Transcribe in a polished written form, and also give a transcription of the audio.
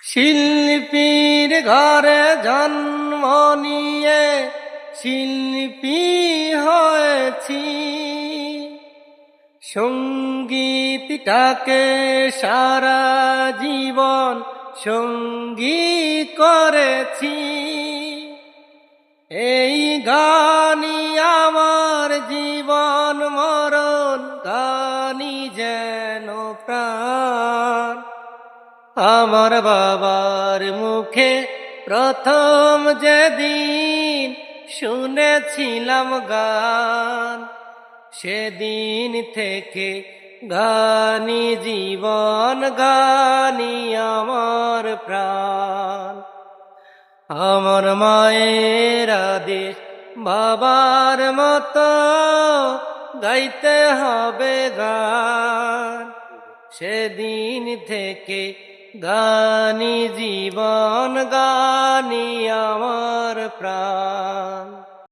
শিল্পীর ঘরে জন্ম নিয়ে শিল্পী হয়েছি, সঙ্গীতটাকে সারা জীবন সঙ্গীত করেছি। এই গানই আমার জীবন মরণ, গানই যেন প্রাণ। আমার বাবার মুখে প্রথম যেদিন শুনেছিলাম গান, সেদিন থেকে গানই জীবন, গানই আমার প্রাণ। আমার মায়ের আদেশ বাবার মতো গাইতে হবে গান, সেদিন থেকে গানই জীবন, গানই আমার প্রাণ।